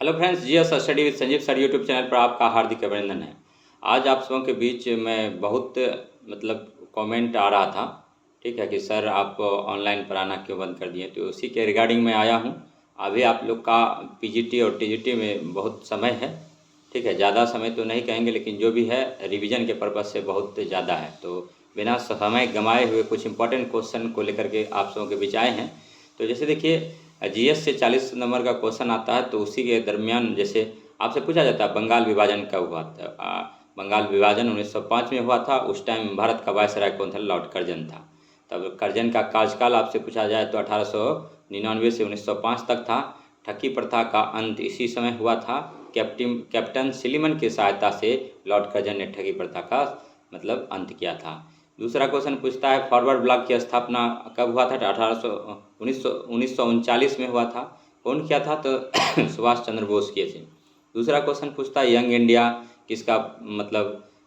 Hello friends, GS study with Sanjeev sir YouTube channel पर आपका हार्दिक अभिनंदन है। आज आप सबों के बीच में बहुत कमेंट आ रहा था, ठीक है, कि सर आप ऑनलाइन पढ़ाना क्यों बंद कर दिए। तो उसी के रिगार्डिंग में आया हूँ। अभी आप लोग का पीजीटी और टीजीटी में बहुत समय है, ठीक है, ज़्यादा समय तो नहीं कहेंगे, लेकिन जो भी है रिवीजन के पर्पज़ से बहुत ज़्यादा है। तो बिना समय गंवाए हुए कुछ इंपॉर्टेंट क्वेश्चन को लेकर के आप सबों के बीच आए हैं। तो जैसे देखिए, जीएस से 40 नंबर का क्वेश्चन आता है, तो उसी के दरमियान जैसे आपसे पूछा जाता है बंगाल विभाजन कब हुआ था। बंगाल विभाजन 1905 में हुआ था। उस टाइम भारत का वायसराय कौन था? लॉर्ड कर्जन था। तब कर्जन का कार्यकाल आपसे पूछा जाए तो 1899 से 1905 तक था। ठगी प्रथा का अंत इसी समय हुआ था। कैप्टन सिलीमन की सहायता से लॉर्ड कर्जन ने ठगी प्रथा का अंत किया था। दूसरा क्वेश्चन पूछता है फॉरवर्ड ब्लॉक की स्थापना कब हुआ था? तो 1939 में हुआ था। कौन किया था? तो सुभाष चंद्र बोस किए थे। दूसरा क्वेश्चन पूछता है यंग इंडिया किसका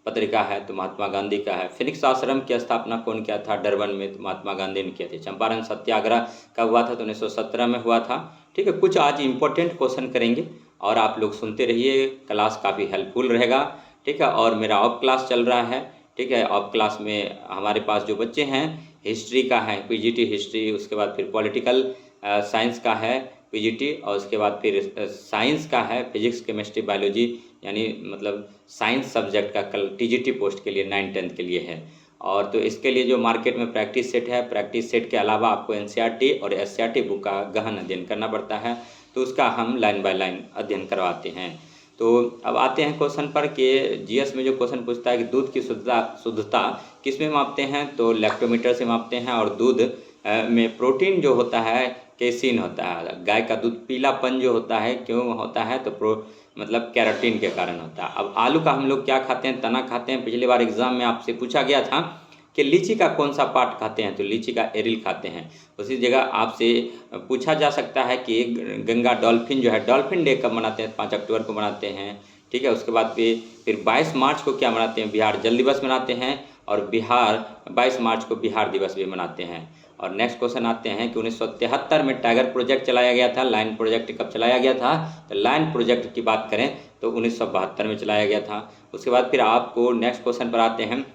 पत्रिका है? तो महात्मा गांधी का है। फिनिक्स आश्रम की स्थापना कौन किया था? डरबन में, तो महात्मा गांधी ने किए थे। चंपारण सत्याग्रह कब हुआ था? तो 1917 में हुआ था। ठीक है, कुछ आज इंपॉर्टेंट क्वेश्चन करेंगे और आप लोग सुनते रहिए। क्लास काफ़ी हेल्पफुल रहेगा, ठीक है। और मेरा ऑफ क्लास चल रहा है, ठीक है। ऑफ क्लास में हमारे पास जो बच्चे हैं, हिस्ट्री का है पीजीटी हिस्ट्री, उसके बाद फिर पॉलिटिकल साइंस का है पीजीटी, और उसके बाद फिर साइंस का है फिजिक्स केमिस्ट्री बायोलॉजी, यानी साइंस सब्जेक्ट का कल टीजीटी पोस्ट के लिए 9th-10th के लिए है। और तो इसके लिए जो मार्केट में प्रैक्टिस सेट है, प्रैक्टिस सेट के अलावा आपको एनसीईआरटी और एससीईआरटी बुक का गहन अध्ययन करना पड़ता है। तो उसका हम लाइन बाय लाइन अध्ययन करवाते हैं। तो अब आते हैं क्वेश्चन पर कि जीएस में जो क्वेश्चन पूछता है कि दूध की शुद्धता किस में मापते हैं? तो लैक्टोमीटर से मापते हैं। और दूध में प्रोटीन जो होता है केसिन होता है। गाय का दूध पीलापन जो होता है क्यों होता है? तो कैरोटीन के कारण होता है। अब आलू का हम लोग क्या खाते हैं? तना खाते हैं। पिछली बार एग्जाम में आपसे पूछा गया था कि लीची का कौन सा पार्ट खाते हैं? तो लीची का एरिल खाते हैं। उसी जगह आपसे पूछा जा सकता है कि गंगा डॉल्फिन जो है, डॉल्फिन डे कब मनाते हैं? 5 अक्टूबर को मनाते हैं, ठीक है। उसके बाद फिर 22 मार्च को क्या मनाते हैं? बिहार जल दिवस मनाते हैं। और बिहार 22 मार्च को बिहार दिवस भी मनाते हैं। और नेक्स्ट क्वेश्चन आते हैं कि 1973 में टाइगर प्रोजेक्ट चलाया गया था। लाइन प्रोजेक्ट कब चलाया गया था? तो लाइन प्रोजेक्ट की बात करें तो 1972 में चलाया गया था। उसके बाद फिर आपको नेक्स्ट क्वेश्चन पर आते हैं,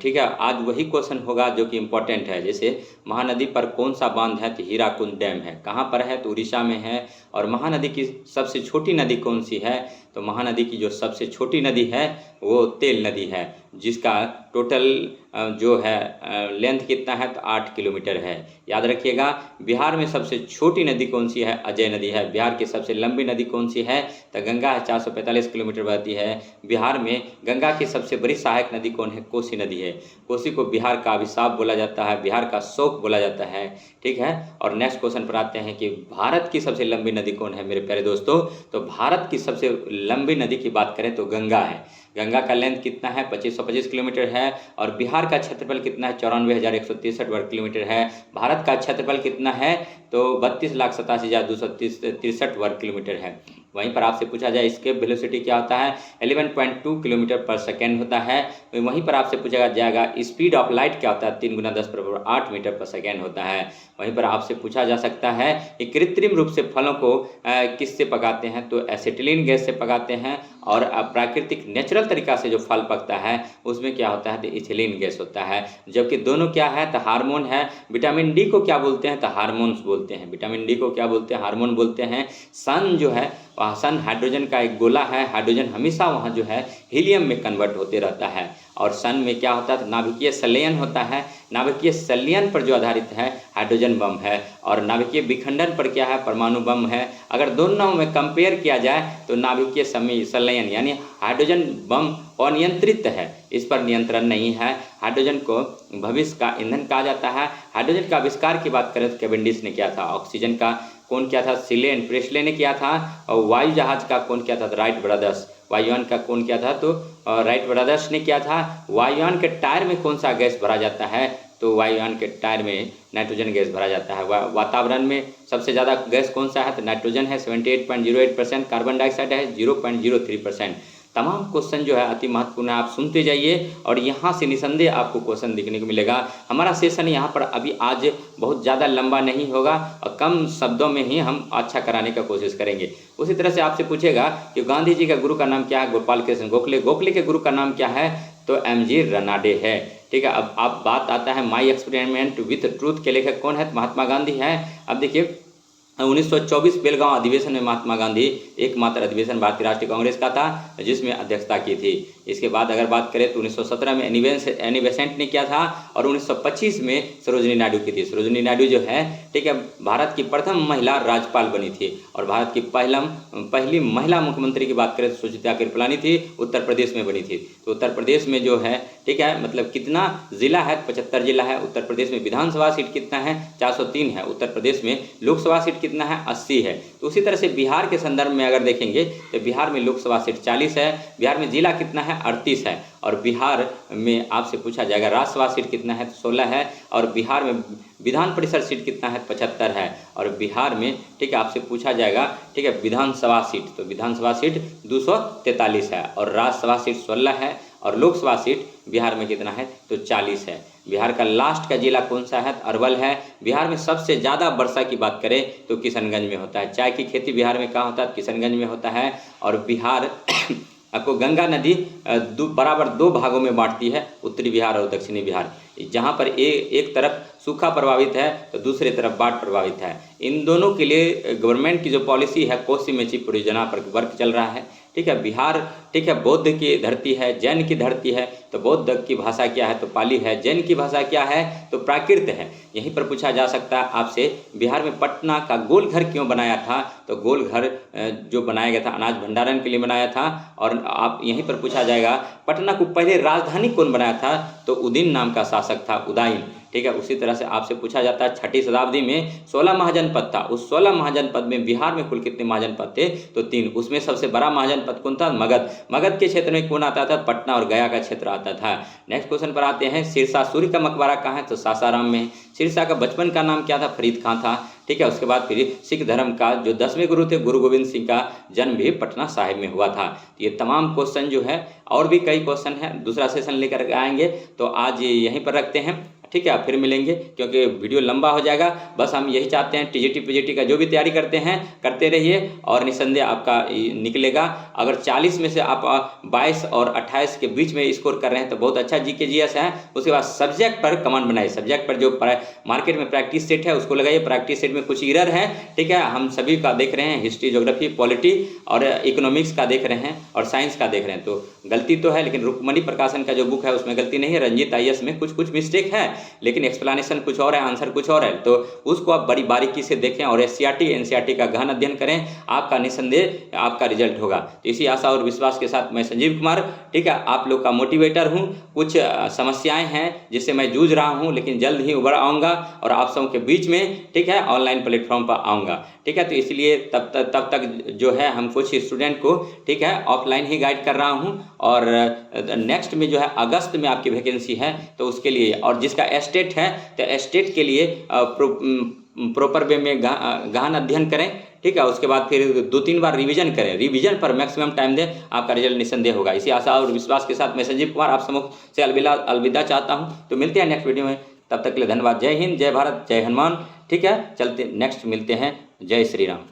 ठीक है। आज वही क्वेश्चन होगा जो कि इम्पोर्टेंट है। जैसे महानदी पर कौन सा बांध है? तो हीराकुंड डैम है। कहाँ पर है? तो उड़ीसा में है। और महानदी की सबसे छोटी नदी कौन सी है? तो महानदी की जो सबसे छोटी नदी है वो तेल नदी है, जिसका टोटल जो है लेंथ कितना है? तो 8 किलोमीटर है। याद रखिएगा। बिहार में सबसे छोटी नदी कौन सी है? अजय नदी है। बिहार की सबसे लंबी नदी कौन सी है? तो गंगा है, 445 किलोमीटर बहती है बिहार में। गंगा की सबसे बड़ी सहायक नदी कौन है? कोसी नदी है। कोसी को बिहार का अभिशाप बोला जाता है, बिहार का शोक बोला जाता है, ठीक है। और नेक्स्ट क्वेश्चन पर आते हैं कि भारत की सबसे लंबी नदी कौन है मेरे प्यारे दोस्तों? तो भारत की सबसे लंबी नदी की बात करें तो गंगा है। गंगा का लेंथ कितना है? 2525 किलोमीटर है। और बिहार का क्षेत्रफल कितना है? 94,163 वर्ग किलोमीटर है। भारत का क्षेत्रफल कितना है? तो 32,87,263 वर्ग किलोमीटर है। वहीं पर आपसे पूछा जाए इसके वेलोसिटी क्या होता है? 11.2 किलोमीटर पर सेकेंड होता है। वहीं पर आपसे पूछा जाएगा स्पीड ऑफ लाइट क्या होता है? 3 × 10⁸ मीटर पर सेकेंड होता है। वहीं पर आपसे पूछा जा सकता है कि कृत्रिम रूप से फलों को किससे पकाते हैं? तो एसिटिलीन गैस से पकाते हैं। और प्राकृतिक नेचुरल तरीका से जो फल पकता है उसमें क्या होता है? तो इथिलीन गैस होता है। जबकि दोनों क्या है? तो हार्मोन है। विटामिन डी को क्या बोलते हैं? तो हार्मोन्स बोलते हैं। विटामिन डी को क्या बोलते हैं? हार्मोन बोलते हैं। सन जो है, वह सन हाइड्रोजन का एक गोला है। हाइड्रोजन हमेशा वहाँ जो है हीलियम में कन्वर्ट होते रहता है। और सन में क्या होता है? तो नाभिकीय संलयन होता है। नाभिकीय संलयन पर जो आधारित है हाइड्रोजन बम है। और नाभिकीय विखंडन पर क्या है? परमाणु बम है। अगर दोनों में कंपेयर किया जाए तो नाभिकीय संलयन यानी हाइड्रोजन बम अनियंत्रित है, इस पर नियंत्रण नहीं है। हाइड्रोजन को भविष्य का ईंधन कहा जाता है। हाइड्रोजन का आविष्कार की बात करें तो कैवेंडिश ने किया था। ऑक्सीजन का कौन किया था? सिलेन प्रेस्ले ने किया था। और वायु जहाज का कौन किया था? तो राइट ब्रदर्स। वायुयान का कौन किया था? तो राइट ब्रदर्स ने किया था। वायुयान के टायर में कौन सा गैस भरा जाता है? तो वायुयान के टायर में नाइट्रोजन गैस भरा जाता है। वातावरण में सबसे ज़्यादा गैस कौन सा है? तो नाइट्रोजन है 78.08%, कार्बन डाइऑक्साइड है 0.03%। तमाम क्वेश्चन जो है अति महत्वपूर्ण है, आप सुनते जाइए और यहाँ से निसंदेह आपको क्वेश्चन देखने को मिलेगा। हमारा सेशन यहाँ पर अभी आज बहुत ज़्यादा लंबा नहीं होगा और कम शब्दों में ही हम अच्छा कराने का कोशिश करेंगे। उसी तरह से आपसे पूछेगा कि गांधी जी का गुरु का नाम क्या है, गोपाल कृष्ण गोखले। गोखले के गुरु का नाम क्या है, तो एमजी रनाडे है। ठीक है, अब आप बात आता है माई एक्सपेरिमेंट विथ ट्रूथ के लेखक कौन है, तो महात्मा गांधी है। अब देखिए 1924 बेलगांव अधिवेशन में महात्मा गांधी एकमात्र अधिवेशन भारतीय राष्ट्रीय कांग्रेस का था जिसमें अध्यक्षता की थी। इसके बाद अगर बात करें तो 1917 में एनी बेसेंट ने किया था और 1925 में सरोजिनी नायडू की थी। सरोजिनी नायडू जो है, ठीक है, भारत की प्रथम महिला राज्यपाल बनी थी और भारत की पहली महिला मुख्यमंत्री की बात करें तो सुचित्रा कृपलानी थी, उत्तर प्रदेश में बनी थी। तो उत्तर प्रदेश में जो है, ठीक है, मतलब कितना जिला है, 75 जिला है। उत्तर प्रदेश में विधानसभा सीट कितना है, 403 है। उत्तर प्रदेश में लोकसभा सीट कितना है, 80 है। तो उसी तरह से बिहार के संदर्भ में अगर देखेंगे तो बिहार में लोकसभा सीट 40 है, बिहार में जिला कितना है, 38 है। और बिहार में आपसे पूछा जाएगा राज्यसभा सीट कितना है, तो 16 है। और बिहार में विधान परिषद सीट कितना है, 75 है। और बिहार में, ठीक है, आपसे पूछा जाएगा, ठीक है, विधानसभा सीट, तो विधानसभा सीट 243 है और राज्यसभा सीट 16 है और लोकसभा सीट बिहार में कितना है, तो 40 है। बिहार का लास्ट का जिला कौन सा है, अरवल है। बिहार में सबसे ज़्यादा वर्षा की बात करें तो किशनगंज में होता है। चाय की खेती बिहार में कहाँ होता है, किशनगंज में होता है। और बिहार आपको गंगा नदी बराबर 2 भागों में बांटती है, उत्तरी बिहार और दक्षिणी बिहार। जहाँ पर एक तरफ सूखा प्रभावित है तो दूसरी तरफ बाढ़ प्रभावित है। इन दोनों के लिए गवर्नमेंट की जो पॉलिसी है कोसी मेची परियोजना पर वर्क चल रहा है। ठीक है, बिहार, ठीक है, बौद्ध की धरती है, जैन की धरती है। तो बौद्ध की भाषा क्या है, तो पाली है। जैन की भाषा क्या है, तो प्राकृत है। यहीं पर पूछा जा सकता है आपसे, बिहार में पटना का गोल घर क्यों बनाया था, तो गोल घर जो बनाया गया था अनाज भंडारण के लिए बनाया था। और आप यहीं पर पूछा जाएगा पटना को पहले राजधानी कौन बनाया था, तो उदयन नाम का शासक था, उदयन। ठीक है, उसी तरह से आपसे पूछा जाता है 6ठी शताब्दी में 16 महाजनपद था। उस 16 महाजनपद में बिहार में कुल कितने महाजनपद थे, तो 3। उसमें सबसे बड़ा महाजनपद कौन था, मगध। मगध के क्षेत्र में कौन आता था, पटना और गया का क्षेत्र आता था। नेक्स्ट क्वेश्चन पर आते हैं, सिरसा सूर्य का मकबरा कहाँ है, तो सासाराम में। सिरसा का बचपन का नाम क्या था, फरीद खां था। ठीक है, उसके बाद फिर सिख धर्म का जो 10वें गुरु थे गुरु गोविंद सिंह का जन्म भी पटना साहिब में हुआ था। ये तमाम क्वेश्चन जो है, और भी कई क्वेश्चन है, दूसरा सेशन लेकर आएंगे। तो आज यहीं पर रखते हैं। ठीक है, फिर मिलेंगे क्योंकि वीडियो लंबा हो जाएगा। बस हम यही चाहते हैं, टीजीटी पीजीटी का जो भी तैयारी करते हैं करते रहिए और निसंदेह आपका निकलेगा। अगर 40 में से आप 22 और 28 के बीच में स्कोर कर रहे हैं तो बहुत अच्छा जीके जीएस है। उसके बाद सब्जेक्ट पर कमेंट बनाइए। सब्जेक्ट पर जो मार्केट में प्रैक्टिस सेट है उसको लगाइए। प्रैक्टिस सेट में कुछ एरर है, ठीक है, हम सभी का देख रहे हैं, हिस्ट्री, ज्योग्राफी, पॉलिटी और इकोनॉमिक्स का देख रहे हैं और साइंस का देख रहे हैं। तो गलती तो है, लेकिन रुक्मणी प्रकाशन का जो बुक है उसमें गलती नहीं है। रंजीत आईएएस में कुछ मिस्टेक है, लेकिन एक्सप्लेनेशन कुछ और है, आंसर कुछ और है। तो उसको आप बड़ी बारीकी से देखें और एससीईआरटी एनसीईआरटी का गहन अध्ययन करें। आपका निसंदेह आपका रिजल्ट होगा। तो इसी आशा और विश्वास के साथ मैं संजीव कुमार, ठीक है, आप लोग का मोटिवेटर हूं। कुछ समस्याएं हैं जिससे मैं जूझ रहा हूं, लेकिन जल्द ही उभर आऊँगा और आप सबके बीच में, ठीक है, ऑनलाइन प्लेटफॉर्म पर आऊँगा। ठीक है, तो इसलिए तब तक जो है हम कुछ स्टूडेंट को, ठीक है, ऑफलाइन ही गाइड कर रहा हूं। और नेक्स्ट में जो है अगस्त में आपकी वैकेंसी है, तो उसके लिए, और जिसका एस्टेट है तो एस्टेट के लिए प्रॉपर वे में गहन अध्ययन करें। ठीक है, उसके बाद फिर 2-3 बार रिवीजन करें। रिवीजन पर मैक्सिमम टाइम दें, आपका रिजल्ट निसंदेह होगा। इसी आशा और विश्वास के साथ मैं संजीव कुमार आप समूह से अलविदा चाहता हूं। तो मिलते हैं नेक्स्ट वीडियो में, तब तक के लिए धन्यवाद। जय हिंद, जय भारत, जय हनुमान। ठीक है, चलते नेक्स्ट मिलते हैं। जय श्री राम।